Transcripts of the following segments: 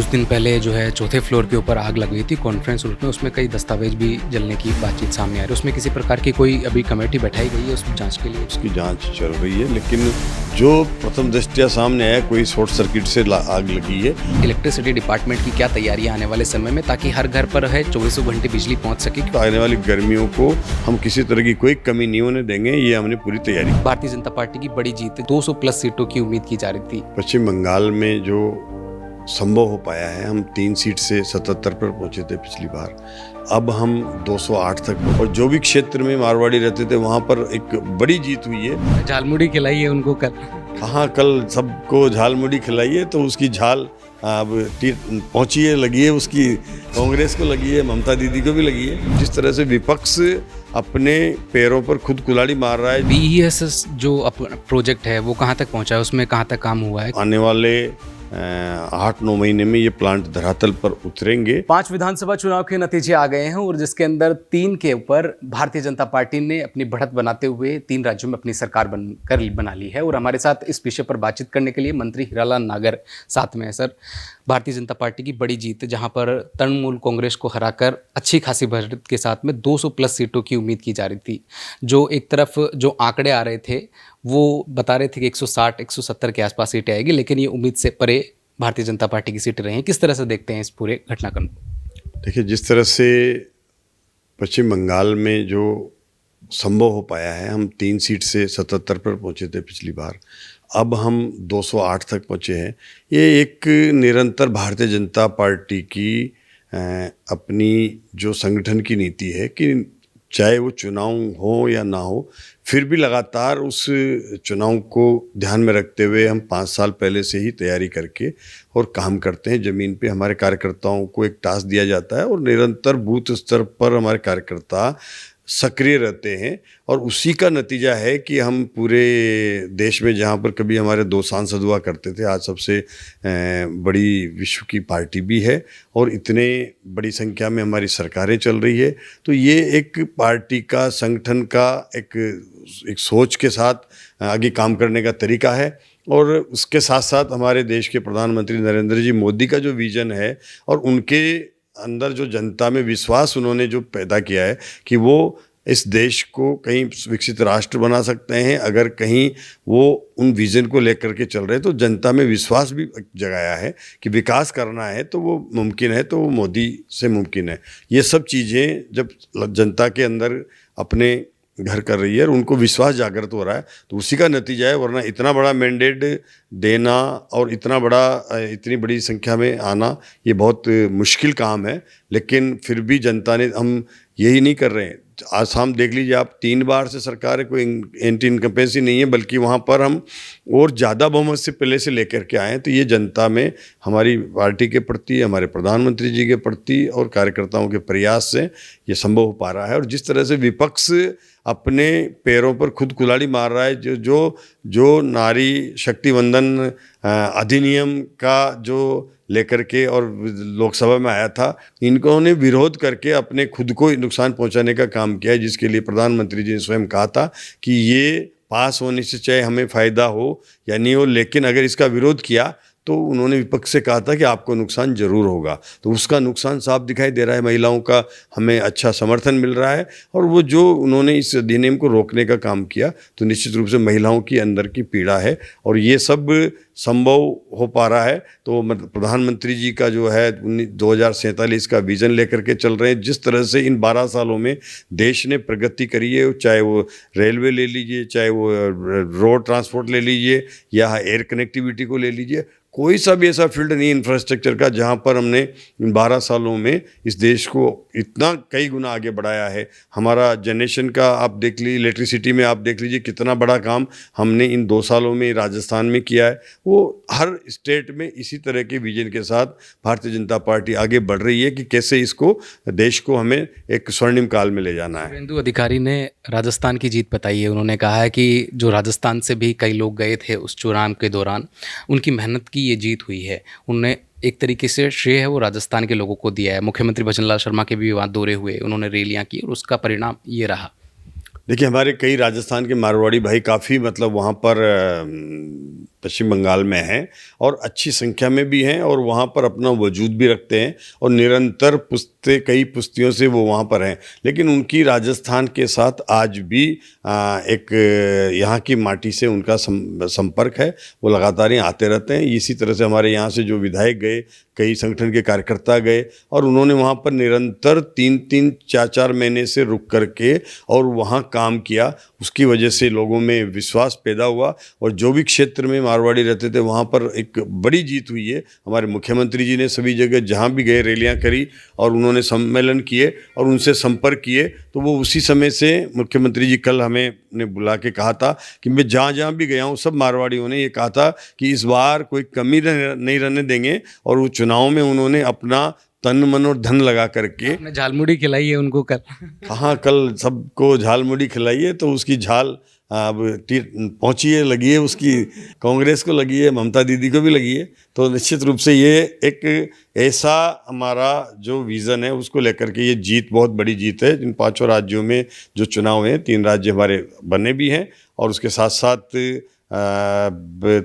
कुछ दिन पहले जो है चौथे फ्लोर के ऊपर आग लग गई थी कॉन्फ्रेंस रूम में, उसमें कई दस्तावेज भी जलने की बातचीत सामने आ रही है। उसमें किसी प्रकार की कोई अभी कमेटी बैठाई गई है उस जांच के लिए? उसकी जांच चल रही है, लेकिन जो प्रथम दृष्टया सामने आया कोई शॉर्ट सर्किट से आग लगी है। इलेक्ट्रिसिटी डिपार्टमेंट की क्या तैयारियां आने वाले समय में, ताकि हर घर पर है 24 घंटे बिजली पहुंच सके? आने वाली गर्मियों को हम किसी तरह की कोई कमी नहीं होने देंगे, ये हमने पूरी तैयारी। भारतीय जनता पार्टी की बड़ी जीत, 200+ सीटों की उम्मीद की जा रही थी। पश्चिम बंगाल में जो संभव हो पाया है, हम 3 सीट से 77 पर पहुंचे थे पिछली बार, अब हम 208 तक। और जो भी क्षेत्र में मारवाड़ी रहते थे वहां पर एक बड़ी जीत हुई है। झालमुड़ी खिलाई है उनको कल? हाँ, कल सबको झालमुड़ी खिलाई है, तो उसकी झाल अब पहुंची है, लगी है, उसकी कांग्रेस को लगी है, ममता दीदी को भी लगी है। जिस तरह से विपक्ष अपने पैरों पर खुद कुल्हाड़ी मार रहा है। BESS जो प्रोजेक्ट है वो कहाँ तक पहुंचा है, उसमें कहाँ तक काम हुआ है? आने वाले 8-9 महीने में ये प्लांट धरातल पर उतरेंगे। 5 विधानसभा चुनाव के नतीजे आ गए हैं और जिसके अंदर 3 के ऊपर भारतीय जनता पार्टी ने अपनी बढ़त बनाते हुए 3 राज्यों में अपनी सरकार बना ली है। और हमारे साथ इस विषय पर बातचीत करने के लिए मंत्री हीरालाल नागर साथ में है। सर, भारतीय जनता पार्टी की बड़ी जीत, जहां पर तृणमूल कांग्रेस को हराकर अच्छी खासी बढ़त के साथ में 200+ सीटों की उम्मीद की जा रही थी। जो एक तरफ जो आंकड़े आ रहे थे वो बता रहे थे कि 160-170 के आसपास सीटें आएगी, लेकिन ये उम्मीद से परे भारतीय जनता पार्टी की सीटें रही हैं। किस तरह से देखते हैं इस पूरे घटनाक्रम को? देखिए, जिस तरह से पश्चिम बंगाल में जो संभव हो पाया है, हम 3 सीट से 77 पर पहुंचे थे पिछली बार, अब हम 208 तक पहुंचे हैं। ये एक निरंतर भारतीय जनता पार्टी की अपनी जो संगठन की नीति है कि चाहे वो चुनाव हो या ना हो, फिर भी लगातार उस चुनाव को ध्यान में रखते हुए हम 5 साल पहले से ही तैयारी करके और काम करते हैं। ज़मीन पे हमारे कार्यकर्ताओं को एक टास्क दिया जाता है और निरंतर बूथ स्तर पर हमारे कार्यकर्ता सक्रिय रहते हैं, और उसी का नतीजा है कि हम पूरे देश में, जहाँ पर कभी हमारे 2 सांसद हुआ करते थे, आज सबसे बड़ी विश्व की पार्टी भी है और इतने बड़ी संख्या में हमारी सरकारें चल रही है। तो ये एक पार्टी का, संगठन का एक सोच के साथ आगे काम करने का तरीका है। और उसके साथ साथ हमारे देश के प्रधानमंत्री नरेंद्र जी मोदी का जो विज़न है और उनके अंदर जो जनता में विश्वास उन्होंने जो पैदा किया है कि वो इस देश को कहीं विकसित राष्ट्र बना सकते हैं, अगर कहीं वो उन विज़न को लेकर के चल रहे हैं, तो जनता में विश्वास भी जगाया है कि विकास करना है तो वो मुमकिन है, तो वो मोदी से मुमकिन है। ये सब चीज़ें जब जनता के अंदर अपने घर कर रही है और उनको विश्वास जागृत हो रहा है, तो उसी का नतीजा है। वरना इतना बड़ा मैंडेट देना और इतनी बड़ी संख्या में आना, ये बहुत मुश्किल काम है। लेकिन फिर भी जनता ने, हम यही नहीं कर रहे हैं। आसाम देख लीजिए आप, 3 बार से सरकार है, कोई एंटी इनकम्पेंसी नहीं है, बल्कि वहाँ पर हम और ज़्यादा बहुमत से पहले से लेकर के आए हैं। तो ये जनता में हमारी पार्टी के प्रति, हमारे प्रधानमंत्री जी के प्रति और कार्यकर्ताओं के प्रयास से ये संभव हो पा रहा है। और जिस तरह से विपक्ष अपने पैरों पर खुद कुल्हाड़ी मार रहा है, जो नारी शक्ति वंदन अधिनियम का जो लेकर के और लोकसभा में आया था, इन्होंने विरोध करके अपने खुद को नुकसान पहुंचाने का काम किया है, जिसके लिए प्रधानमंत्री जी ने स्वयं कहा था कि ये पास होने से चाहे हमें फ़ायदा हो या नहीं हो, लेकिन अगर इसका विरोध किया तो उन्होंने विपक्ष से कहा था कि आपको नुकसान जरूर होगा। तो उसका नुकसान साफ दिखाई दे रहा है। महिलाओं का हमें अच्छा समर्थन मिल रहा है, और वो जो उन्होंने इस अधिनियम को रोकने का काम किया, तो निश्चित रूप से महिलाओं की अंदर की पीड़ा है, और ये सब संभव हो पा रहा है। तो प्रधानमंत्री जी का जो है 2047 का विज़न लेकर के चल रहे हैं। जिस तरह से इन 12 सालों में देश ने प्रगति करी है, चाहे वो रेलवे ले लीजिए, चाहे वो रोड ट्रांसपोर्ट ले लीजिए, या एयर कनेक्टिविटी को ले लीजिए, कोई सा भी ऐसा फील्ड नहीं इंफ्रास्ट्रक्चर का जहाँ पर हमने इन 12 सालों में इस देश को इतना कई गुना आगे बढ़ाया है। हमारा जनरेशन का आप देख लीजिए, इलेक्ट्रिसिटी में आप देख लीजिए कितना बड़ा काम हमने इन 2 सालों में राजस्थान में किया है। वो हर स्टेट में इसी तरह के विजन के साथ भारतीय जनता पार्टी आगे बढ़ रही है कि कैसे इसको, देश को हमें एक स्वर्णिम काल में ले जाना है। शुभेंदु अधिकारी ने राजस्थान की जीत बताई है। उन्होंने कहा है कि जो राजस्थान से भी कई लोग गए थे उस चुनाव के दौरान, उनकी मेहनत की ये जीत हुई है। उन्होंने एक तरीके से श्रेय है वो राजस्थान के लोगों को दिया है। मुख्यमंत्री भजनलाल शर्मा के भी वहाँ दौरे हुए, उन्होंने रैलियाँ की, और उसका परिणाम ये रहा। देखिए, हमारे कई राजस्थान के मारवाड़ी भाई काफ़ी, मतलब वहाँ पर पश्चिम बंगाल में हैं और अच्छी संख्या में भी हैं और वहाँ पर अपना वजूद भी रखते हैं और निरंतर कई पुश्तियों से वो वहाँ पर हैं। लेकिन उनकी राजस्थान के साथ आज भी एक यहाँ की माटी से उनका संपर्क है, वो लगातार यहाँ आते रहते हैं। इसी तरह से हमारे यहाँ से जो विधायक गए, कई संगठन के कार्यकर्ता गए और उन्होंने वहाँ पर निरंतर 3-3, 4-4 महीने से रुक करके और वहाँ काम किया। उसकी वजह से लोगों में विश्वास पैदा हुआ और जो भी क्षेत्र में मारवाड़ी रहते थे वहाँ पर एक बड़ी जीत हुई है। हमारे मुख्यमंत्री जी ने सभी जगह जहाँ भी गए रैलियाँ करी और उन्होंने सम्मेलन किए और उनसे संपर्क किए। तो वो उसी समय से मुख्यमंत्री जी कल हमें ने बुला के कहा था कि मैं जहाँ जहाँ भी गया हूँ सब मारवाड़ियों ने ये कहा था कि इस बार कोई कमी नहीं रहने देंगे और वो चुनाव में उन्होंने अपना तन मन और धन लगा करके झालमुड़ी खिलाई है उनको कल। हाँ, कल सबको झालमुड़ी खिलाई है। तो उसकी झाल अब पहुंची है, लगी है, उसकी कांग्रेस को लगी है, ममता दीदी को भी लगी है। तो निश्चित रूप से ये एक ऐसा हमारा जो विज़न है उसको लेकर के ये जीत बहुत बड़ी जीत है। इन 5 राज्यों में जो चुनाव हैं 3 राज्य हमारे बने भी हैं और उसके साथ साथ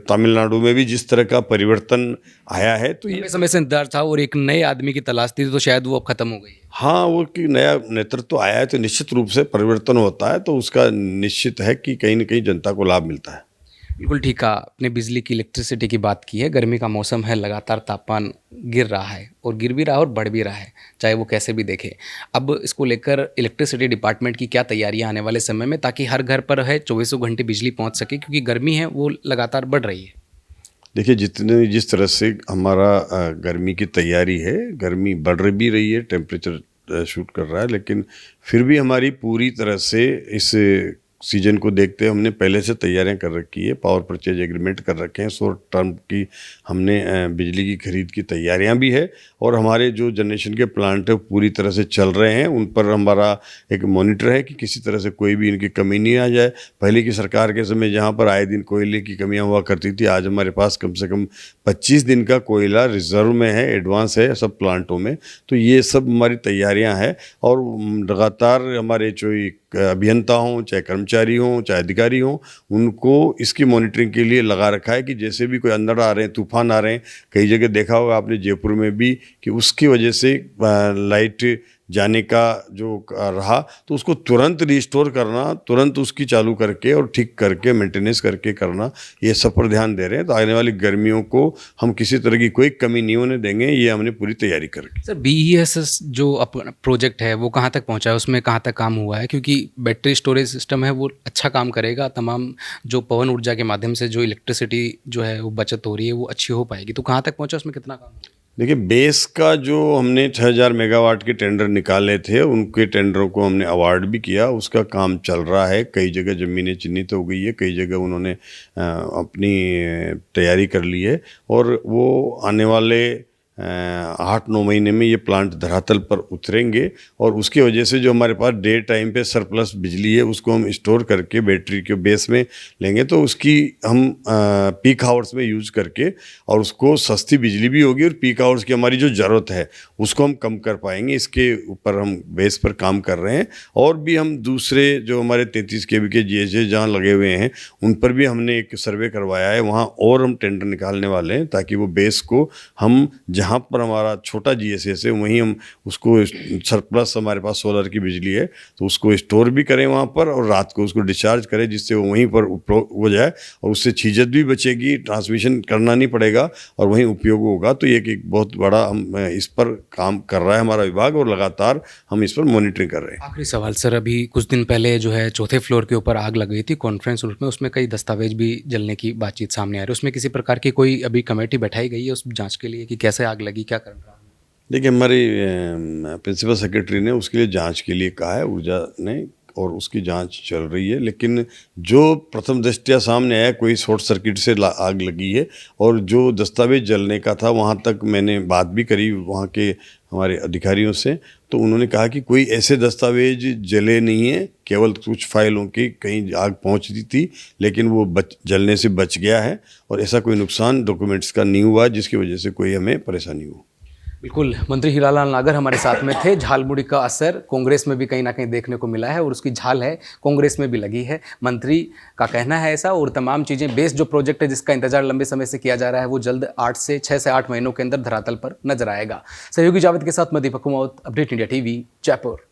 तमिलनाडु में भी जिस तरह का परिवर्तन आया है तो ये समय से इंतजार था और एक नए आदमी की तलाश थी, तो शायद वो अब खत्म हो गई है। हाँ, वो कि नया नेतृत्व आया है तो निश्चित रूप से परिवर्तन होता है, तो उसका निश्चित है कि कहीं न कहीं जनता को लाभ मिलता है। बिल्कुल ठीक कहा आपने। बिजली की, इलेक्ट्रिसिटी की बात की है। गर्मी का मौसम है, लगातार तापमान गिर रहा है और गिर भी रहा है और बढ़ भी रहा है, चाहे वो कैसे भी देखे। अब इसको लेकर इलेक्ट्रिसिटी डिपार्टमेंट की क्या तैयारियां आने वाले समय में, ताकि हर घर पर है 24 घंटे बिजली पहुंच सके, क्योंकि गर्मी है वो लगातार बढ़ रही है। देखिए, जिस तरह से हमारा गर्मी की तैयारी है, गर्मी बढ़ भी रही है, टेम्परेचर शूट कर रहा है, लेकिन फिर भी हमारी पूरी तरह से इस सीजन को देखते हुए हमने पहले से तैयारियां कर रखी है। पावर परचेज एग्रीमेंट कर रखे हैं, शॉर्ट टर्म की हमने बिजली की खरीद की तैयारियां भी है और हमारे जो जनरेशन के प्लांट है पूरी तरह से चल रहे हैं। उन पर हमारा एक मॉनिटर है कि किसी तरह से कोई भी इनकी कमी नहीं आ जाए। पहले की सरकार के समय जहाँ पर आए दिन कोयले की कमियाँ हुआ करती थी, आज हमारे पास कम से कम 25 दिन का कोयला रिजर्व में है, एडवांस है सब प्लांटों में। तो ये सब हमारी तैयारियाँ हैं और लगातार हमारे जो अभियंता हों, चाहे कर्मचारी हों, चाहे अधिकारी हों, उनको इसकी मॉनिटरिंग के लिए लगा रखा है कि जैसे भी कोई अंदर आ रहे हैं, तूफान आ रहे हैं, कई जगह देखा होगा आपने जयपुर में भी कि उसकी वजह से लाइट जाने का जो रहा तो उसको तुरंत रिस्टोर करना, तुरंत उसकी चालू करके और ठीक करके मेंटेनेंस करके करना, ये सब पर ध्यान दे रहे हैं। तो आने वाली गर्मियों को हम किसी तरह की कोई कमी नहीं होने देंगे, ये हमने पूरी तैयारी कर रखी। सर, BESS जो अपना प्रोजेक्ट है वो कहाँ तक पहुँचा है, उसमें कहाँ तक काम हुआ है? क्योंकि बैटरी स्टोरेज सिस्टम है वो अच्छा काम करेगा, तमाम जो पवन ऊर्जा के माध्यम से जो इलेक्ट्रिसिटी जो है वो बचत हो रही है वो अच्छी हो पाएगी। तो कहाँ तक पहुँचा, उसमें कितना काम हुआ? देखिए, बेस का जो हमने 6000 मेगावाट के टेंडर निकाले थे, उनके टेंडरों को हमने अवार्ड भी किया, उसका काम चल रहा है। कई जगह ज़मीनें चिन्हित हो गई है, कई जगह उन्होंने अपनी तैयारी कर ली है और वो आने वाले 8-9 महीने में ये प्लांट धरातल पर उतरेंगे और उसकी वजह से जो हमारे पास डे टाइम पे सरप्लस बिजली है उसको हम स्टोर करके बैटरी के बेस में लेंगे, तो उसकी हम पीक आवर्स में यूज़ करके और उसको सस्ती बिजली भी होगी और पीक आवर्स की हमारी जो ज़रूरत है उसको हम कम कर पाएंगे। इसके ऊपर हम बेस पर काम कर रहे हैं और भी हम दूसरे जो हमारे 33 kV के GSA जहाँ लगे हुए हैं उन पर भी हमने एक सर्वे करवाया है, वहाँ और हम टेंडर निकालने वाले हैं ताकि वो बेस को हम जहाँ पर हमारा छोटा GSA है वहीं हम उसको सरप्लस, हमारे पास सोलर की बिजली है तो उसको स्टोर भी करें वहाँ पर और रात को उसको डिस्चार्ज करें जिससे वो वहीं पर उपयोग हो जाए और उससे छीजत भी बचेगी, ट्रांसमिशन करना नहीं पड़ेगा और वहीं उपयोग होगा। तो ये एक बहुत बड़ा हम इस पर काम कर रहा है हमारा विभाग और लगातार हम इस पर मॉनिटरिंग कर रहे हैं। आखिरी सवाल सर, अभी कुछ दिन पहले जो है 4थे फ्लोर के ऊपर आग लग गई थी कॉन्फ्रेंस रूम में, उसमें कई दस्तावेज भी जलने की बातचीत सामने आ रही है। उसमें किसी प्रकार की कोई अभी कमेटी बैठाई गई है उस जांच के लिए कि कैसे आग लगी, क्या कर रहा है? देखिए, हमारी प्रिंसिपल सेक्रेटरी ने उसके लिए जांच के लिए कहा है, ऊर्जा ने, और उसकी जांच चल रही है। लेकिन जो प्रथम दृष्टया सामने आया कोई शॉर्ट सर्किट से आग लगी है और जो दस्तावेज जलने का था वहाँ तक मैंने बात भी करी वहाँ के हमारे अधिकारियों से, तो उन्होंने कहा कि कोई ऐसे दस्तावेज जले नहीं है, केवल कुछ फाइलों की कहीं आग पहुँचती थी लेकिन वो जलने से बच गया है और ऐसा कोई नुकसान डॉक्यूमेंट्स का नहीं हुआ जिसकी वजह से कोई हमें परेशानी हो। बिल्कुल, मंत्री हीरालाल नागर हमारे साथ में थे। झालमुड़ी का असर कांग्रेस में भी कहीं न कहीं देखने को मिला है और उसकी झाल है कांग्रेस में भी लगी है। मंत्री का कहना है ऐसा और तमाम चीज़ें बेस जो प्रोजेक्ट है जिसका इंतजार लंबे समय से किया जा रहा है वो जल्द 6 से 8 महीनों के अंदर धरातल पर नजर आएगा। सहयोगी जावेद के साथ मैं Deepak Kumawat, update India TV, Jaipur.